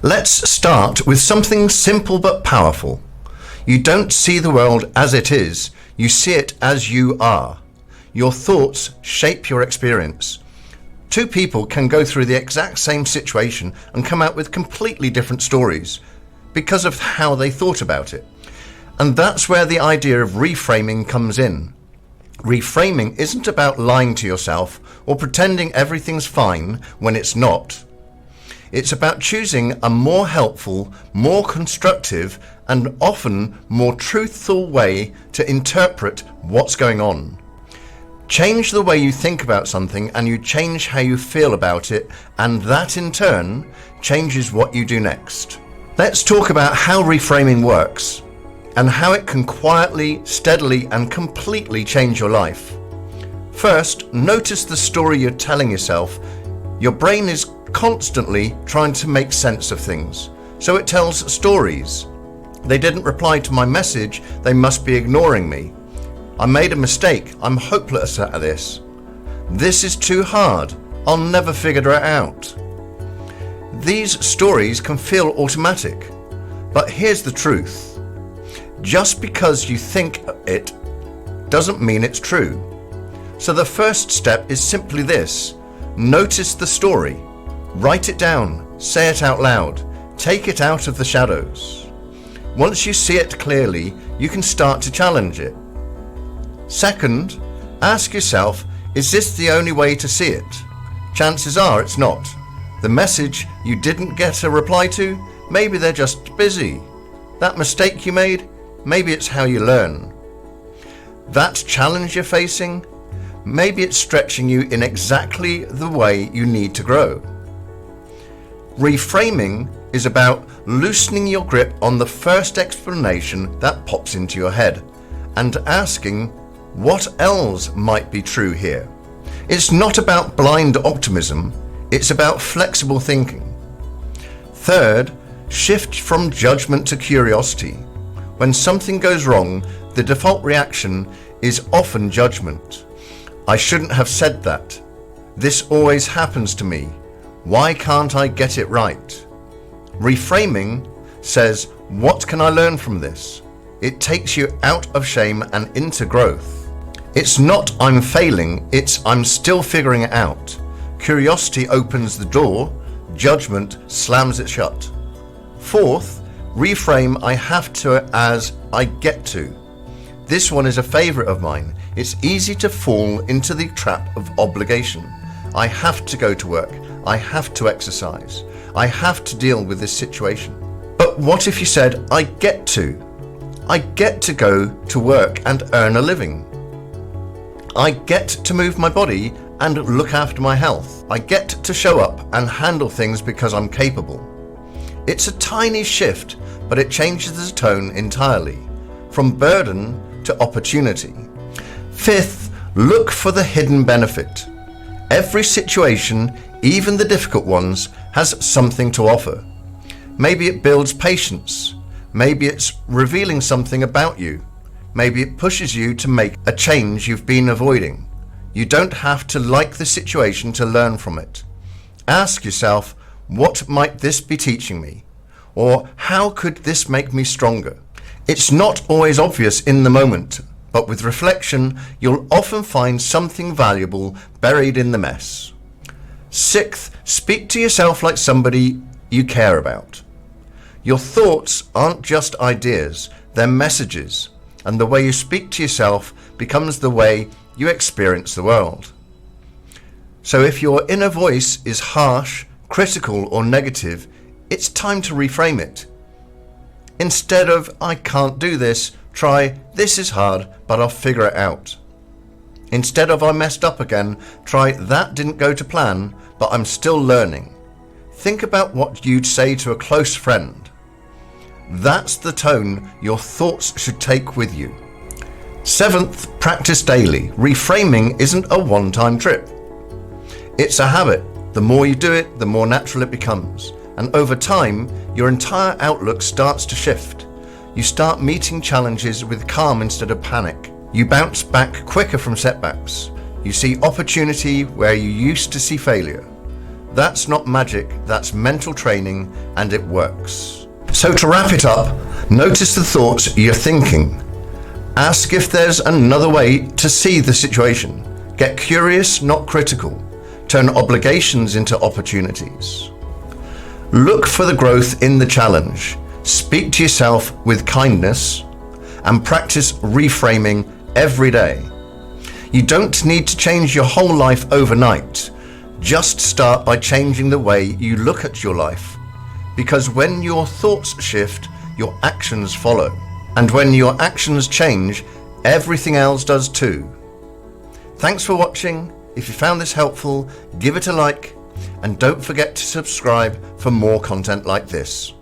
Let's start with something simple but powerful. You don't see the world as it is, you see it as you are. Your thoughts shape your experience. Two people can go through the exact same situation and come out with completely different stories because of how they thought about it. And that's where the idea of reframing comes in. Reframing isn't about lying to yourself or pretending everything's fine when it's not. It's about choosing a more helpful, more constructive, and often more truthful way to interpret what's going on. Change the way you think about something and you change how you feel about it, and that in turn changes what you do next. Let's talk about how reframing works and how it can quietly, steadily, and completely change your life. First, notice the story you're telling yourself. Your brain is constantly trying to make sense of things, so it tells stories. They didn't reply to my message, they must be ignoring me. I made a mistake, I'm hopeless at this. This is too hard, I'll never figure it out. These stories can feel automatic, but here's the truth. Just because you think it doesn't mean it's true. So the first step is simply this: notice the story, write it down, say it out loud, take it out of the shadows. Once you see it clearly, you can start to challenge it. Second, ask yourself, is this the only way to see it? Chances are it's not. The message you didn't get a reply to, maybe they're just busy. That mistake you made, maybe it's how you learn. That challenge you're facing, maybe it's stretching you in exactly the way you need to grow. Reframing is about loosening your grip on the first explanation that pops into your head and asking, what else might be true here? It's not about blind optimism, it's about flexible thinking. Third, shift from judgment to curiosity. When something goes wrong, the default reaction is often judgment. I shouldn't have said that. This always happens to me. Why can't I get it right? Reframing says, what can I learn from this? It takes you out of shame and into growth. It's not I'm failing, it's I'm still figuring it out. Curiosity opens the door, judgment slams it shut. Fourth, reframe I have to as I get to. This one is a favorite of mine. It's easy to fall into the trap of obligation. I have to go to work. I have to exercise. I have to deal with this situation. But what if you said, I get to? I get to go to work and earn a living. I get to move my body and look after my health. I get to show up and handle things because I'm capable. It's a tiny shift, but it changes the tone entirely, from burden to opportunity. Fifth, look for the hidden benefit. Every situation, even the difficult ones, has something to offer. Maybe it builds patience. Maybe it's revealing something about you. Maybe it pushes you to make a change you've been avoiding. You don't have to like the situation to learn from it. Ask yourself, what might this be teaching me? Or how could this make me stronger? It's not always obvious in the moment, but with reflection, you'll often find something valuable buried in the mess. Sixth, speak to yourself like somebody you care about. Your thoughts aren't just ideas, they're messages, and the way you speak to yourself becomes the way you experience the world. So if your inner voice is harsh, critical, or negative, it's time to reframe it. Instead of, I can't do this, try, this is hard, but I'll figure it out. Instead of, I messed up again, try, that didn't go to plan, but I'm still learning. Think about what you'd say to a close friend. That's the tone your thoughts should take with you. Seventh, practice daily. Reframing isn't a one-time trip. It's a habit. The more you do it, the more natural it becomes. And over time, your entire outlook starts to shift. You start meeting challenges with calm instead of panic. You bounce back quicker from setbacks. You see opportunity where you used to see failure. That's not magic, that's mental training, and it works. So to wrap it up, notice the thoughts you're thinking. Ask if there's another way to see the situation. Get curious, not critical. Turn obligations into opportunities. Look for the growth in the challenge. Speak to yourself with kindness and practice reframing every day. You don't need to change your whole life overnight. Just start by changing the way you look at your life. Because when your thoughts shift, your actions follow. And when your actions change, everything else does too. Thanks for watching. If you found this helpful, give it a like, and don't forget to subscribe for more content like this.